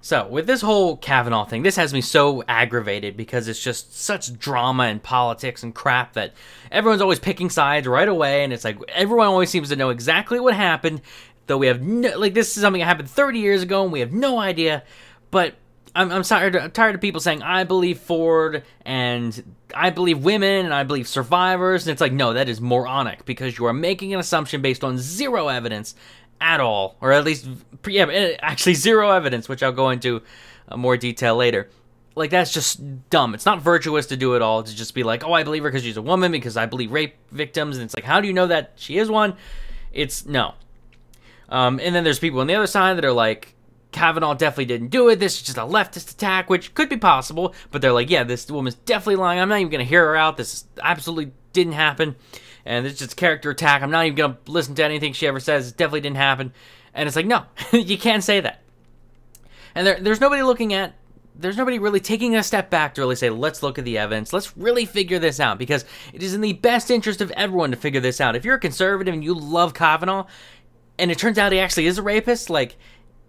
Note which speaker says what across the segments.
Speaker 1: So, with this whole Kavanaugh thing, this has me so aggravated because it's just such drama and politics and crap that everyone's always picking sides right away, and it's like everyone always seems to know exactly what happened, though we have no, like, this is something that happened 30 years ago and we have no idea. But I'm tired of people saying, I believe Ford, and I believe women, and I believe survivors, and it's like, no, that is moronic, because you are making an assumption based on zero evidence at all, or at least, yeah, actually zero evidence, which I'll go into more detail later. Like, that's just dumb. It's not virtuous to do it all, to just be like, oh, I believe her because she's a woman, because I believe rape victims, and it's like, how do you know that she is one? It's, no. And then there's people on the other side that are like, Kavanaugh definitely didn't do it, this is just a leftist attack, which could be possible, but they're like, yeah, this woman's definitely lying, I'm not even going to hear her out, this absolutely didn't happen. And it's just a character attack. I'm not even going to listen to anything she ever says. It definitely didn't happen. And it's like, no, you can't say that. And there's nobody really taking a step back to really say, let's look at the evidence. Let's really figure this out, because it is in the best interest of everyone to figure this out. If you're a conservative and you love Kavanaugh, and it turns out he actually is a rapist, like,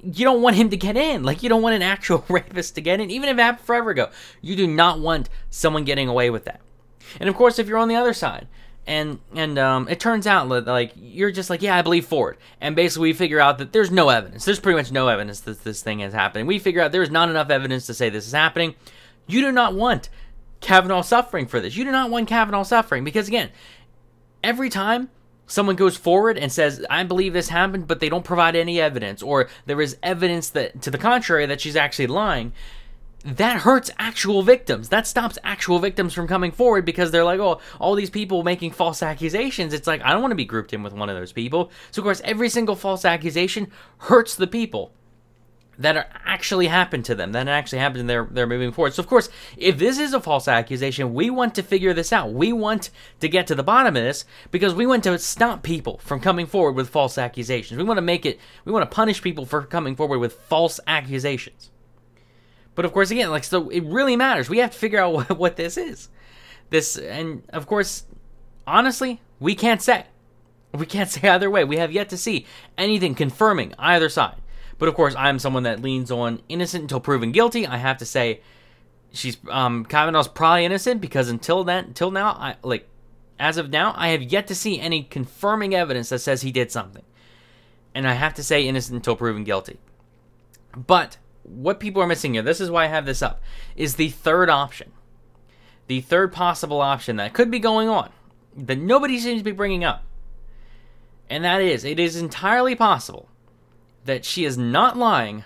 Speaker 1: you don't want him to get in. Like, you don't want an actual rapist to get in, even if it happened forever ago. You do not want someone getting away with that. And of course, if you're on the other side, and it turns out like you're just like, yeah, I believe Ford, and basically we figure out that there's no evidence. There's pretty much no evidence that this thing is happening. We figure out there's not enough evidence to say this is happening. You do not want Kavanaugh suffering for this. You do not want Kavanaugh suffering, because again, every time someone goes forward and says, I believe this happened, but they don't provide any evidence, or there is evidence that to the contrary that she's actually lying, that hurts actual victims. That stops actual victims from coming forward, because they're like, oh, all these people making false accusations. It's like, I don't want to be grouped in with one of those people. So, of course, every single false accusation hurts the people that actually happened to them, that actually happened, and they're moving forward. So, of course, if this is a false accusation, we want to figure this out. We want to get to the bottom of this, because we want to stop people from coming forward with false accusations. We want to punish people for coming forward with false accusations. But of course, again, like, so it really matters. We have to figure out what this is. And of course, honestly, we can't say. We can't say either way. We have yet to see anything confirming either side. But of course, I'm someone that leans on innocent until proven guilty. I have to say, Kavanaugh's probably innocent, because until now, as of now, I have yet to see any confirming evidence that says he did something. And I have to say innocent until proven guilty. But what people are missing here, this is why I have this up, is the third option. The third possible option that could be going on, that nobody seems to be bringing up. And that is, it is entirely possible that she is not lying,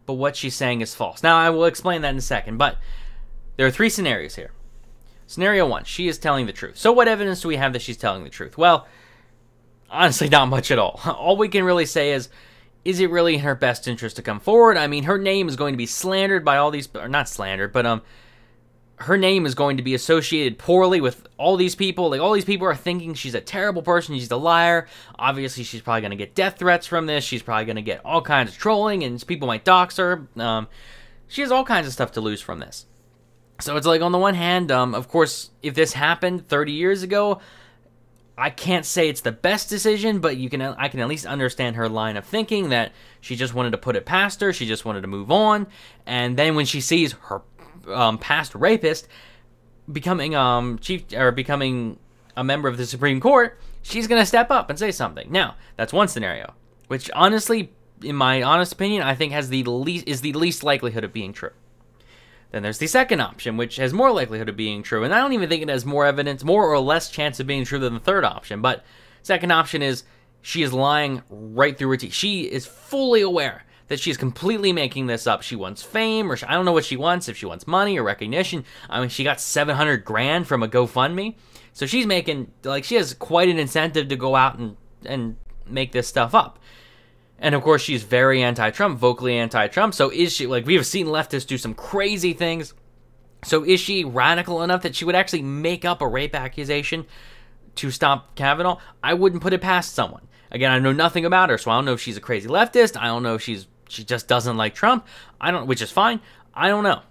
Speaker 1: but what she's saying is false. Now, I will explain that in a second, but there are three scenarios here. Scenario one, she is telling the truth. So what evidence do we have that she's telling the truth? Well, honestly, not much at all. All we can really say is it really in her best interest to come forward? I mean, her name is going to be slandered by all these, or not slandered, but her name is going to be associated poorly with all these people. Like, all these people are thinking she's a terrible person, she's a liar. Obviously, she's probably going to get death threats from this. She's probably going to get all kinds of trolling, and people might dox her. She has all kinds of stuff to lose from this. So it's like, on the one hand, of course, if this happened 30 years ago, I can't say it's the best decision, but I can at least understand her line of thinking, that she just wanted to put it past her, she just wanted to move on, and then when she sees her past rapist becoming becoming a member of the Supreme Court, she's gonna step up and say something. Now, that's one scenario, which honestly, in my honest opinion, I think is the least likelihood of being true. Then there's the second option, which has more likelihood of being true, and I don't even think it has more or less chance of being true than the third option. But second option is she is lying right through her teeth. She is fully aware that she is completely making this up. She wants fame, or I don't know what she wants, if she wants money or recognition. I mean, she got $700 grand from a GoFundMe, so she's making, like, she has quite an incentive to go out and make this stuff up. And of course, she's very anti-Trump, vocally anti-Trump. So is she, like, we have seen leftists do some crazy things. So is she radical enough that she would actually make up a rape accusation to stop Kavanaugh? I wouldn't put it past someone. Again, I know nothing about her, so I don't know if she's a crazy leftist. I don't know if she just doesn't like Trump. Which is fine. I don't know.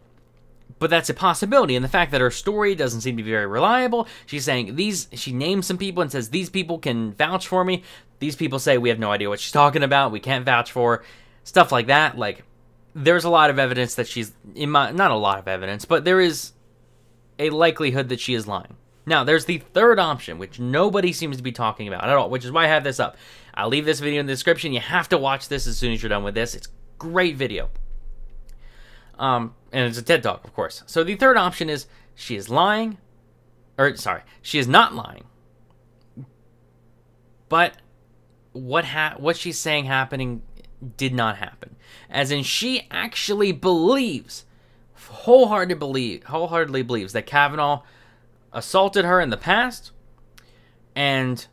Speaker 1: But that's a possibility, and the fact that her story doesn't seem to be very reliable. She's saying she names some people and says, these people can vouch for me. These people say, we have no idea what she's talking about, we can't vouch for her. Stuff like that. Like, there's a lot of evidence that she's, not a lot of evidence, but there is a likelihood that she is lying. Now, there's the third option, which nobody seems to be talking about at all, which is why I have this up. I'll leave this video in the description. You have to watch this as soon as you're done with this. It's a great video. And it's a TED Talk, of course. So the third option is she is lying, she is not lying. But what she's saying happening did not happen. As in, she actually believes, wholeheartedly believes that Kavanaugh assaulted her in the past, and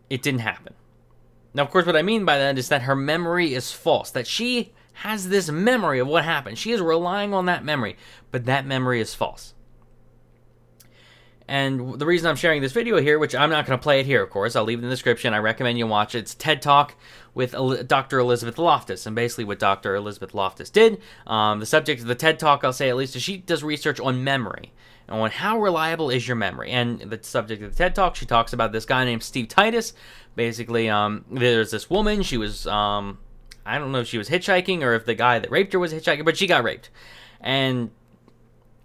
Speaker 1: it didn't happen. Now, of course, what I mean by that is that her memory is false, that she has this memory of what happened. She is relying on that memory, but that memory is false. And the reason I'm sharing this video here, which I'm not going to play it here, of course, I'll leave it in the description. I recommend you watch it. It's TED Talk with Dr. Elizabeth Loftus. And basically what Dr. Elizabeth Loftus did, the subject of the TED Talk, I'll say at least, is she does research on memory. And on how reliable is your memory. And the subject of the TED Talk, she talks about this guy named Steve Titus. Basically, there's this woman. She was, I don't know if she was hitchhiking or if the guy that raped her was hitchhiking, but she got raped. And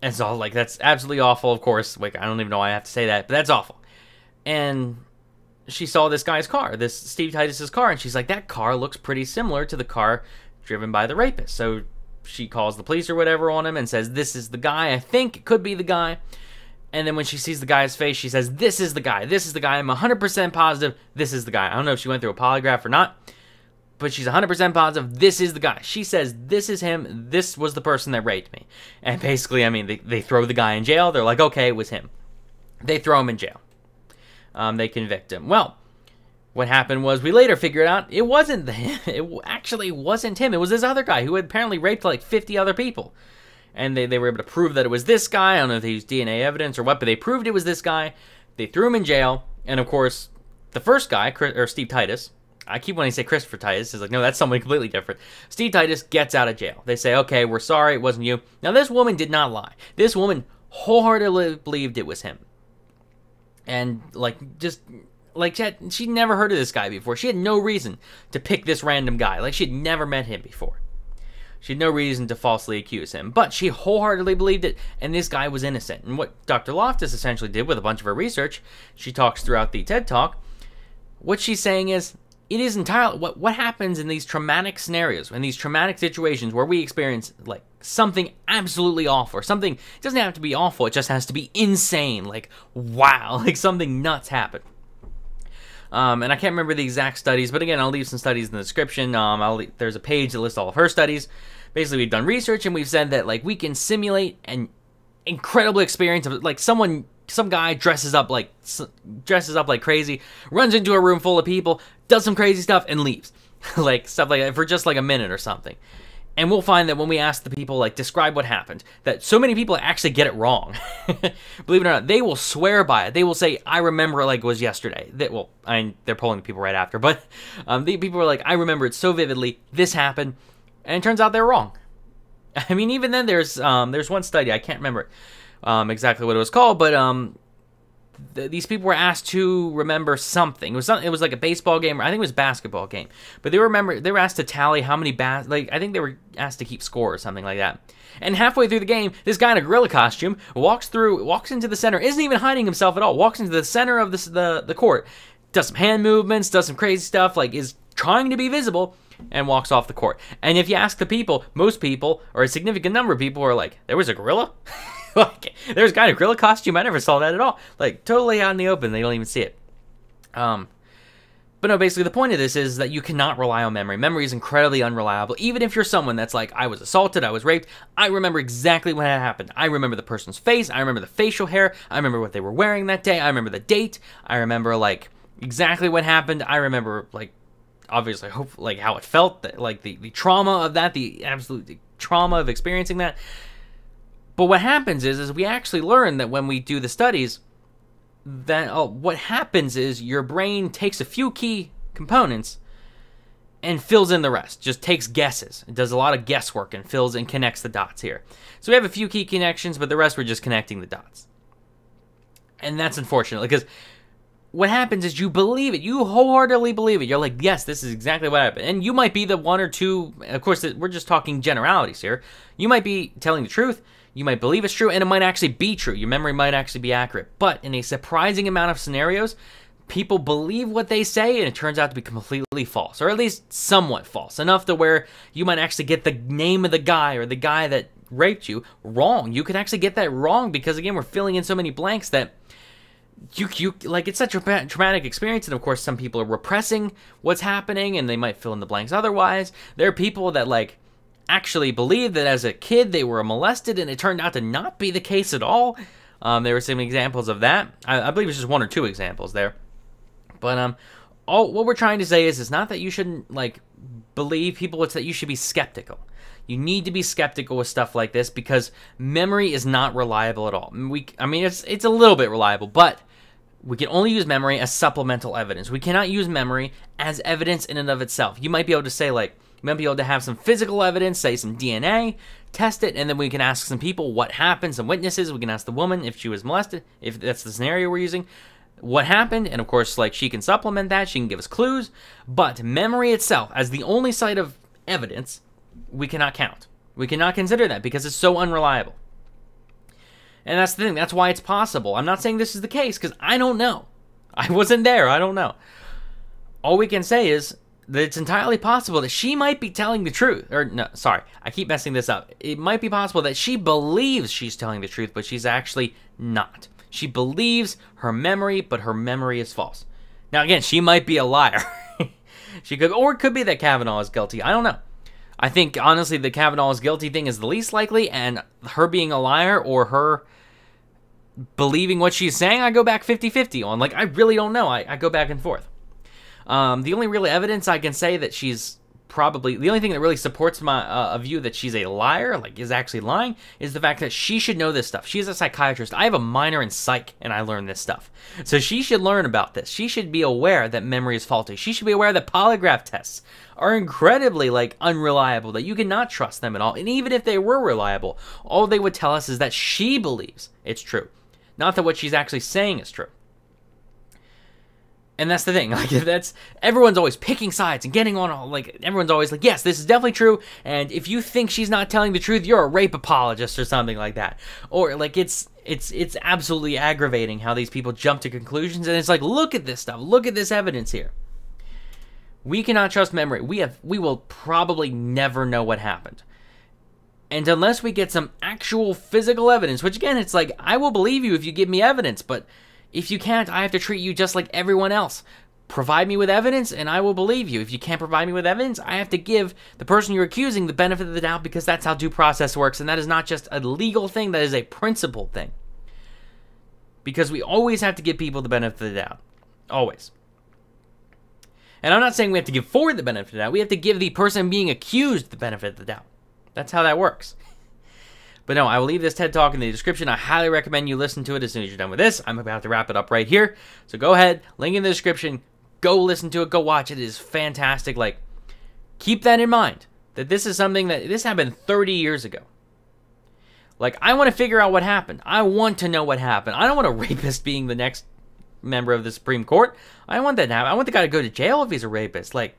Speaker 1: it's all like, that's absolutely awful, of course. Like, I don't even know why I have to say that, but that's awful. And she saw this guy's car, this Steve Titus's car, and she's like, that car looks pretty similar to the car driven by the rapist. So she calls the police or whatever on him and says, this is the guy. I think it could be the guy. And then when she sees the guy's face, she says, this is the guy. This is the guy. I'm 100% positive this is the guy. I don't know if she went through a polygraph or not, but she's 100% positive this is the guy. She says, this is him. This was the person that raped me. And basically, I mean, they throw the guy in jail. They're like, okay, it was him. They throw him in jail. They convict him. Well, what happened was we later figured out it wasn't him. It actually wasn't him. It was this other guy who had apparently raped like 50 other people. And they were able to prove that it was this guy. I don't know if they used DNA evidence or what, but they proved it was this guy. They threw him in jail. And of course, the first guy, or Steve Titus, I keep wanting to say Christopher Titus. It's like, no, that's somebody completely different. Steve Titus gets out of jail. They say, okay, we're sorry, it wasn't you. Now, this woman did not lie. This woman wholeheartedly believed it was him. And, she'd never heard of this guy before. She had no reason to pick this random guy. Like, she'd never met him before. She had no reason to falsely accuse him. But she wholeheartedly believed it, and this guy was innocent. And what Dr. Loftus essentially did with a bunch of her research, she talks throughout the TED Talk, what she's saying is, it is entirely what happens in these traumatic scenarios, in these traumatic situations where we experience like something absolutely awful, or something, it doesn't have to be awful, it just has to be insane, like wow, like something nuts happened. And I can't remember the exact studies, but again, I'll leave some studies in the description. There's a page that lists all of her studies. Basically, we've done research and we've said that like we can simulate an incredible experience of like some guy dresses up like crazy, runs into a room full of people, does some crazy stuff, and leaves. Like stuff like that for just like a minute or something. And we'll find that when we ask the people, like, describe what happened, that so many people actually get it wrong. Believe it or not, they will swear by it. They will say, I remember it like it was yesterday. They're polling the people right after, but the people are like, I remember it so vividly. This happened. And it turns out they're wrong. I mean, even then, there's one study, I can't remember exactly what it was called, but these people were asked to remember something. It was like a baseball game, or I think it was a basketball game. But they were asked to tally how many I think they were asked to keep score or something like that. And halfway through the game, this guy in a gorilla costume walks into the center, isn't even hiding himself at all, walks into the center of the court, does some hand movements, does some crazy stuff, like is trying to be visible, and walks off the court. And if you ask the people, most people, or a significant number of people, are like, there was a gorilla? Like, there's a guy in a gorilla costume? I never saw that at all. Like, totally out in the open. They don't even see it. But no, basically the point of this is that you cannot rely on memory. Memory is incredibly unreliable. Even if you're someone that's like, I was assaulted, I was raped, I remember exactly what had happened. I remember the person's face, I remember the facial hair, I remember what they were wearing that day, I remember the date, I remember, like, exactly what happened, I remember, like, obviously, like, how it felt, like, the trauma of that, the absolute trauma of experiencing that. But what happens is we actually learn that when we do the studies, that what happens is your brain takes a few key components and fills in the rest. Just takes guesses. It does a lot of guesswork and fills and connects the dots here. So we have a few key connections, but the rest we're just connecting the dots. And that's unfortunate because what happens is you believe it. You wholeheartedly believe it. You're like, yes, this is exactly what happened. And you might be the one or two, of course, we're just talking generalities here. You might be telling the truth. You might believe it's true, and it might actually be true. Your memory might actually be accurate. But in a surprising amount of scenarios, people believe what they say, and it turns out to be completely false, or at least somewhat false, enough to where you might actually get the name of the guy or the guy that raped you wrong. You could actually get that wrong because, again, we're filling in so many blanks that you like, it's such a traumatic experience, and of course some people are repressing what's happening, and they might fill in the blanks otherwise. There are people that like actually believe that as a kid they were molested, and it turned out to not be the case at all. There were some examples of that. I believe it's just one or two examples there. But what we're trying to say is it's not that you shouldn't like believe people, it's that you should be skeptical. You need to be skeptical with stuff like this because memory is not reliable at all. I mean, it's a little bit reliable, but we can only use memory as supplemental evidence. We cannot use memory as evidence in and of itself. You might be able to say, like, you might be able to have some physical evidence, say some DNA, test it, and then we can ask some people what happened, some witnesses. We can ask the woman if she was molested, if that's the scenario we're using, what happened, and of course, like, she can supplement that, she can give us clues, but memory itself, as the only site of evidence, we cannot count. We cannot consider that because it's so unreliable. And that's the thing. That's why it's possible. I'm not saying this is the case because I don't know. I wasn't there. I don't know. All we can say is that it's entirely possible that she might be telling the truth. Or, no, sorry. I keep messing this up. It might be possible that she believes she's telling the truth, but she's actually not. She believes her memory, but her memory is false. Now, again, she might be a liar. She could, or it could be that Kavanaugh is guilty. I don't know. I think, honestly, the Kavanaugh is guilty thing is the least likely, and her being a liar or her believing what she's saying, I go back 50-50 on. Like, I really don't know. I go back and forth. The only real evidence I can say that she's probably, the only thing that really supports my view that she's a liar, like is actually lying, is the fact that she should know this stuff. She's a psychiatrist. I have a minor in psych, and I learned this stuff. So she should learn about this. She should be aware that memory is faulty. She should be aware that polygraph tests are incredibly, like, unreliable, that you cannot trust them at all. And even if they were reliable, all they would tell us is that she believes it's true, not that what she's actually saying is true. And that's the thing, like, everyone's always picking sides and getting on all, like, everyone's always like, yes, this is definitely true, and if you think she's not telling the truth, you're a rape apologist or something like that. Or, like, it's absolutely aggravating how these people jump to conclusions, and it's like, look at this stuff, look at this evidence here. We cannot trust memory. We will probably never know what happened. And unless we get some actual physical evidence, which again, it's like, I will believe you if you give me evidence, but if you can't, I have to treat you just like everyone else. Provide me with evidence and I will believe you. If you can't provide me with evidence, I have to give the person you're accusing the benefit of the doubt because that's how due process works. And that is not just a legal thing, that is a principled thing. Because we always have to give people the benefit of the doubt. Always. And I'm not saying we have to give Ford the benefit of the doubt. We have to give the person being accused the benefit of the doubt. That's how that works. But no, I will leave this TED Talk in the description. I highly recommend you listen to it as soon as you're done with this. I'm about to wrap it up right here. So go ahead, link in the description. Go listen to it. Go watch it. It is fantastic. Like, keep that in mind. That this is something that, this happened 30 years ago. Like, I want to figure out what happened. I want to know what happened. I don't want a rapist being the next member of the Supreme Court. I don't want that to happen. I want the guy to go to jail if he's a rapist. Like,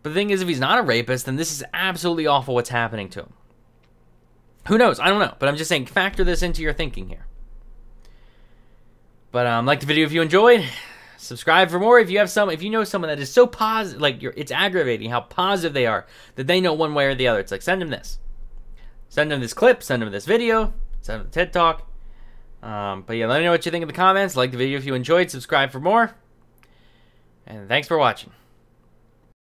Speaker 1: but the thing is, if he's not a rapist, then this is absolutely awful what's happening to him. Who knows? I don't know. But I'm just saying, factor this into your thinking here. But like the video if you enjoyed. Subscribe for more if you have if you know someone that is so positive, like it's aggravating how positive they are, that they know one way or the other. It's like, send them this. Send them this clip, send them this video, send them the TED Talk. But yeah, let me know what you think in the comments. Like the video if you enjoyed, subscribe for more. And thanks for watching.